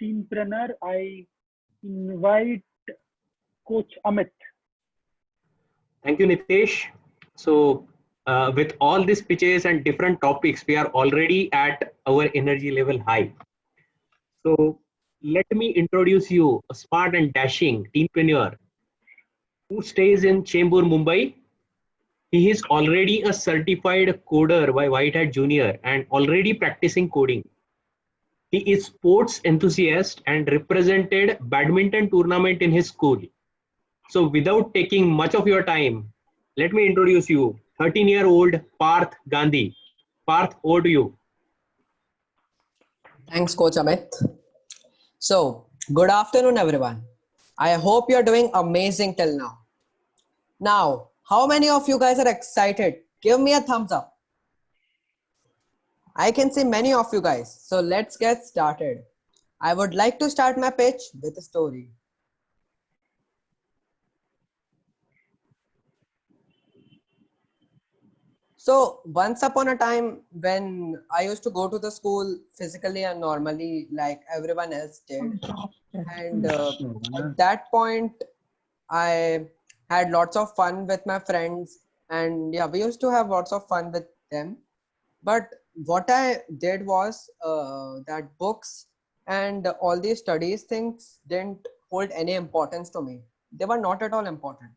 Teenpreneur, I invite Coach Amit. Thank you, Nitesh. So, with all these pitches and different topics, we are already at our energy level high. So, let me introduce you a smart and dashing teenpreneur who stays in Chembur, Mumbai. He is already a certified coder by White Hat Junior and already practicing coding. He is sports enthusiast and represented badminton tournament in his school. So without taking much of your time, let me introduce you, 13-year-old Parth Gandhi. Parth, over to you. Thanks, Coach Amit. So, good afternoon, everyone. I hope you're doing amazing till now. Now, how many of you guys are excited? Give me a thumbs up. I can see many of you guys. So, let's get started. I would like to start my pitch with a story. So once upon a time when I used to go to the school physically and normally like everyone else did, and at that point I had lots of fun with my friends, and yeah, we used to have lots of fun with them. But what I did was that books and all these studies things didn't hold any importance to me. They were not at all important.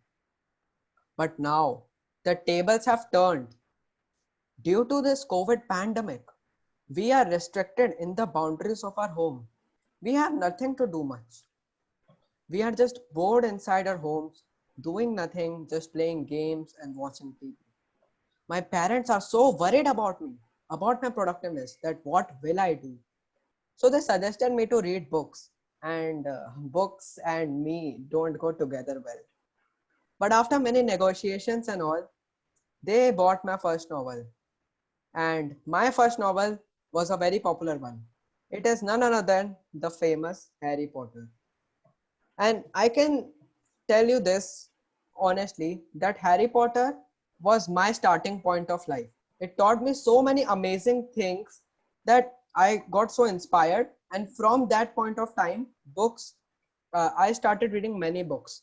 But now the tables have turned. Due to this COVID pandemic, we are restricted in the boundaries of our home. We have nothing to do much. We are just bored inside our homes, doing nothing, just playing games and watching TV. My parents are so worried about me, about my productiveness, that what will I do? So they suggested me to read books, and books and me don't go together well. But after many negotiations and all, they bought my first novel. And my first novel was a very popular one. It is none other than the famous Harry Potter. And I can tell you this honestly that Harry Potter was my starting point of life. It taught me so many amazing things that I got so inspired. And from that point of time, I started reading many books.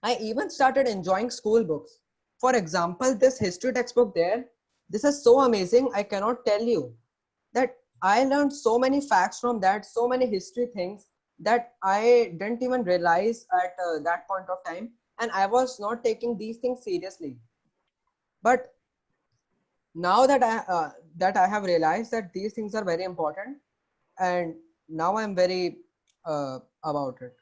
I even started enjoying school books. For example, this history textbook there, this is so amazing. I cannot tell you that I learned so many facts from that, so many history things that I didn't even realize at that point of time. And I was not taking these things seriously. But now that I have realized that these things are very important, and now I'm very about it.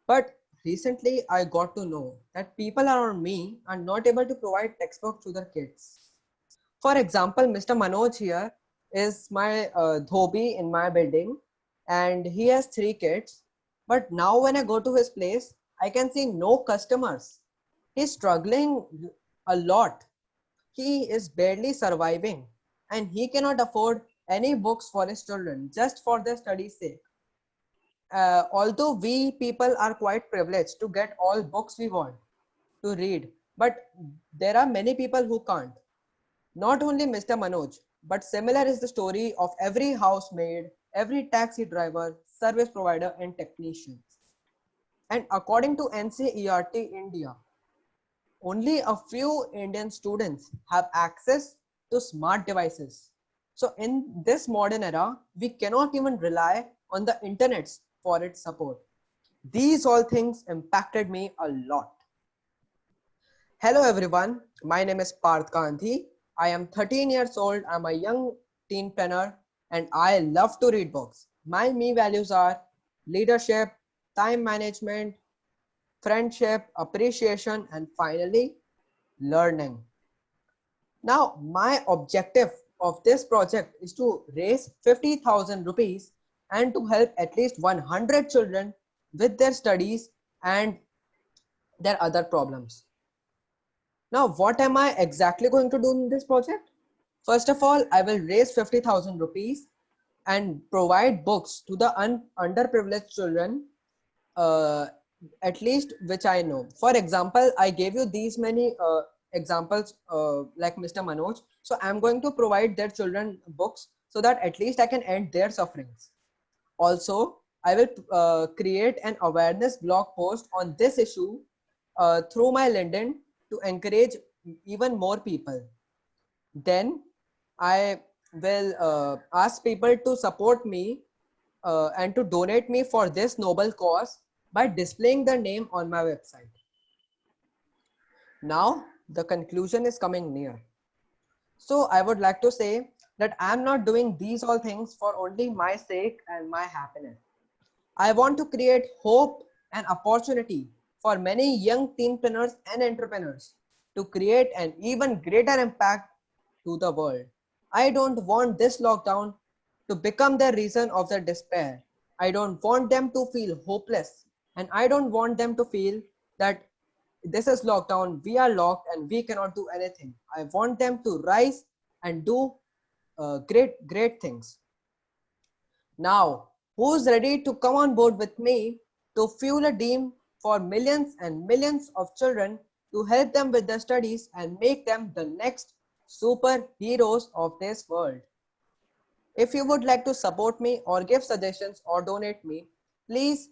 But recently, I got to know that people around me are not able to provide textbooks to their kids. For example, Mr. Manoj here is my dhobi in my building, and he has 3 kids. But now when I go to his place, I can see no customers. He's struggling a lot. He is barely surviving, and he cannot afford any books for his children just for their study's sake. Although we people are quite privileged to get all books we want to read, but there are many people who can't. Not only Mr. Manoj, but similar is the story of every housemaid, every taxi driver, service provider, and technicians. And according to NCERT India, only a few Indian students have access to smart devices. So in this modern era, we cannot even rely on the internet for its support. These all things impacted me a lot. Hello everyone, my name is Parth Gandhi. I am 13 years old. I'm a young teenpreneur and I love to read books. My me values are leadership, time management, friendship, appreciation, and finally, learning. Now, my objective of this project is to raise 50,000 rupees and to help at least 100 children with their studies and their other problems. Now, what am I exactly going to do in this project? First of all, I will raise 50,000 rupees and provide books to the underprivileged children, at least which I know. For example, I gave you these many examples like Mr. Manoj. So I'm going to provide their children books so that at least I can end their sufferings. Also, I will create an awareness blog post on this issue through my LinkedIn to encourage even more people. Then I will ask people to support me and to donate me for this noble cause by displaying the name on my website. Now the conclusion is coming near. So I would like to say that I am not doing these all things for only my sake and my happiness. I want to create hope and opportunity for many young teenpreneurs and entrepreneurs to create an even greater impact to the world. I don't want this lockdown to become the reason of their despair. I don't want them to feel hopeless, and I don't want them to feel that this is lockdown, we are locked and we cannot do anything. I want them to rise and do great things. Now, who's ready to come on board with me to fuel a dream for millions and millions of children, to help them with their studies and make them the next superheroes of this world? If you would like to support me or give suggestions or donate me, please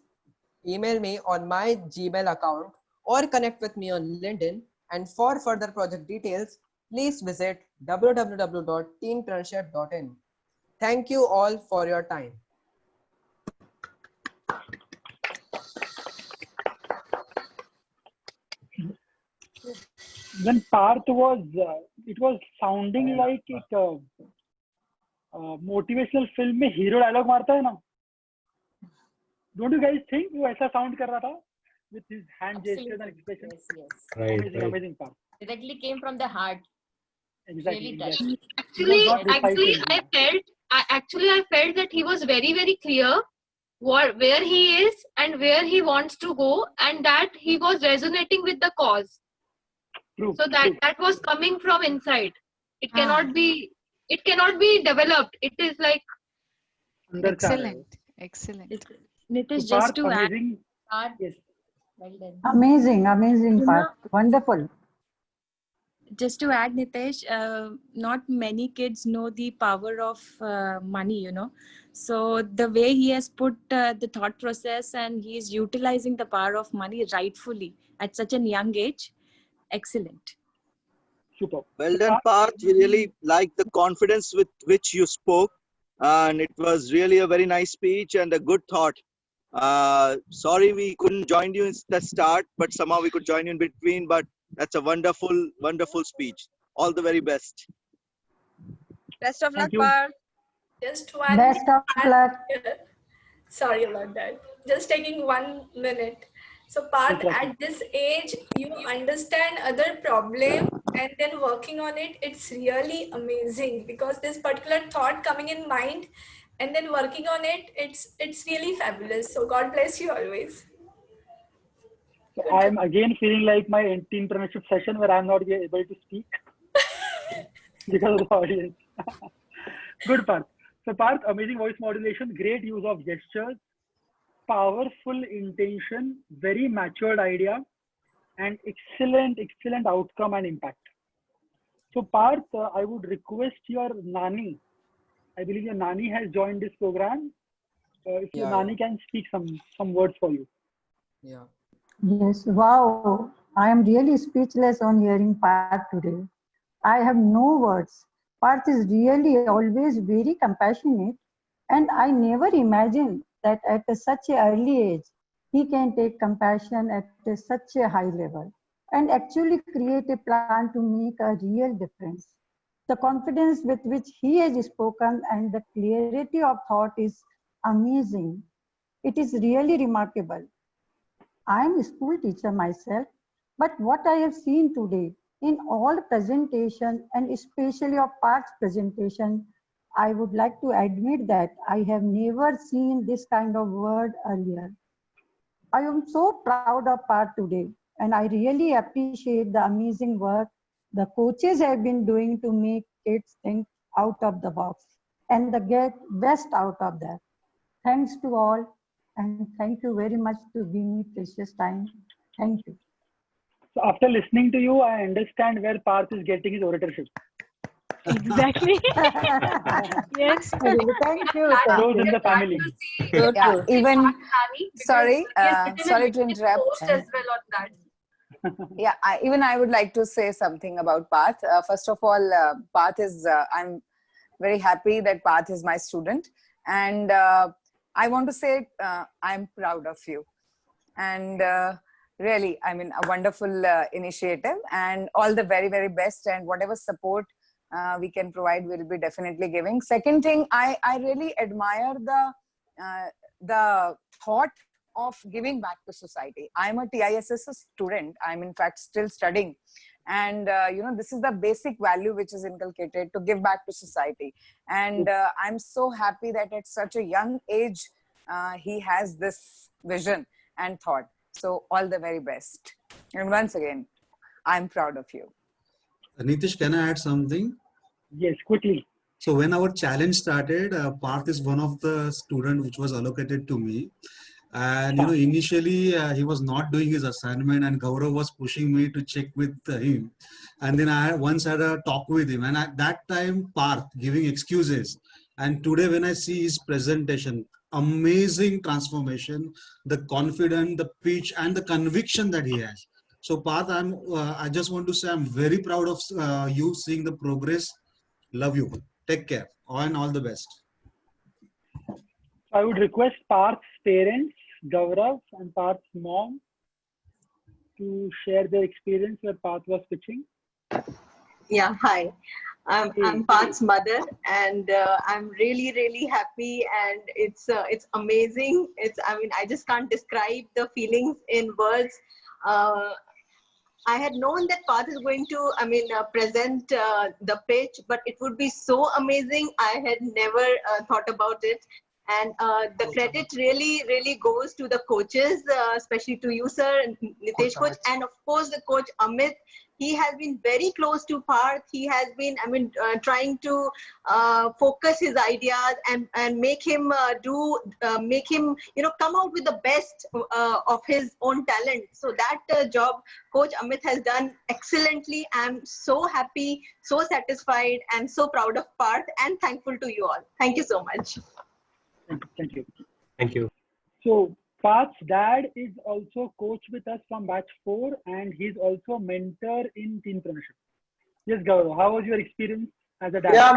email me on my Gmail account or connect with me on LinkedIn. And for further project details, please visit www.teenpreneurship.in. Thank you all for your time. When Parth was, it was sounding like एक motivational film में hero dialogue मारता है ना? Don't you guys think वो ऐसा sound कर रहा था with his hand gestures and expressions? Yes, yes. Right, Amazing, right. amazing Parth. Directly came from the heart. Exactly, Really does. exactly. Actually, I felt that he was very, very clear where he is and where he wants to go, and that he was resonating with the cause. True. So that was coming from inside. It Ah. cannot be developed. It is like अंदर से आ रहा है वो. Excellent. Nitish, So just Parth, to add, amazing. Parth, Yes. well done. Amazing, amazing You part. Wonderful. Just to add, Nitesh, not many kids know the power of money, you know. So the way he has put the thought process, and he is utilizing the power of money rightfully at such a young age, excellent. Super. Well done, Parth. We really like the confidence with which you spoke, and it was really a very nice speech and a good thought. Sorry we couldn't join you in the start, but somehow we could join you in between. But that's a wonderful, wonderful speech. All the very best. Best of luck, Thank you. Parth. Just one. Best of luck. Sorry about that. Just taking 1 minute. So Parth, Exactly. at this age, you understand other problem and then working on it. It's really amazing, because this particular thought coming in mind and then working on it, it's really fabulous. So God bless you always. So I'm again feeling like my entrepreneurship session where I'm not able to speak because of the audience. Good Parth. So Parth, amazing voice modulation, great use of gestures, powerful intention, very matured idea, and excellent outcome and impact. So Parth, I would request your Nani. I believe your Nani has joined this program. If your Nani can speak some words for you. Yeah. Yes, wow. I am really speechless on hearing Parth today. I have no words. Parth is really always very compassionate, and I never imagined that at such an early age, he can take compassion at such a high level and actually create a plan to make a real difference. The confidence with which he has spoken and the clarity of thought is amazing. It is really remarkable. I am a school teacher myself, but what I have seen today in all presentation and especially of Parth's presentation, I would like to admit that I have never seen this kind of word earlier. I am so proud of Parth today, and I really appreciate the amazing work the coaches have been doing to make kids think out of the box and get best out of that. Thanks to all, and thank you very much to give me precious time. Thank you. So after listening to you, I understand where Parth is getting his oratorship. Exactly. Yes. Thank you. Those in Thank the family. So Yeah, true. even sorry, sorry to LinkedIn interrupt. post as well on that. Yeah, I would like to say something about Path. First of all, Path is I'm very happy that Path is my student, and I want to say I'm proud of you, and really, I mean, a wonderful initiative, and all the very very best, and whatever support we can provide, we'll be definitely giving. Second thing, I really admire the thought of giving back to society. I'm a TISS student. I'm in fact still studying. And, this is the basic value which is inculcated to give back to society. And I'm so happy that at such a young age, he has this vision and thought. So all the very best. And once again, I'm proud of you. Nitish, can I add something? Yes, quickly. So when our challenge started, Parth is one of the student which was allocated to me. And initially he was not doing his assignment, and Gaurav was pushing me to check with him. And then I once had a talk with him, and at that time Parth giving excuses. And today when I see his presentation, amazing transformation, the confidence, the pitch, and the conviction that he has. So Parth, I just want to say I'm very proud of you seeing the progress. Love you. Take care and all the best. I would request Parth's parents, Gaurav and Parth's mom, to share their experience where Parth was pitching. Yeah, hi. I'm Parth's mother, and I'm really, really happy, and it's amazing. I just can't describe the feelings in words. I had known that Parth is going to, present the pitch, but it would be so amazing. I had never thought about it. And the credit really, really goes to the coaches, especially to you, sir, and Nitesh coach, and of course the coach Amit. He has been very close to Parth. He has been, trying to focus his ideas and make him come out with the best of his own talent. So that job Coach Amit has done excellently. I'm so happy, so satisfied, and so proud of Parth, and thankful to you all. Thank you so much. Thank you. Thank you. So Parth's dad is also coach with us from batch 4, and he's also a mentor in teenpreneurship. Yes, Gaurav, how was your experience as a dad? Yeah,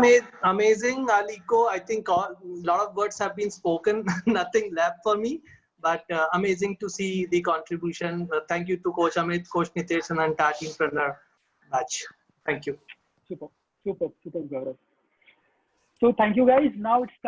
amazing, Aliko. I think a lot of words have been spoken. Nothing left for me, but amazing to see the contribution. Thank you to Coach Amit, Coach Nitesh, and entire teenpreneur batch. Thank you. Super, Gaurav. So thank you guys. Now it's time.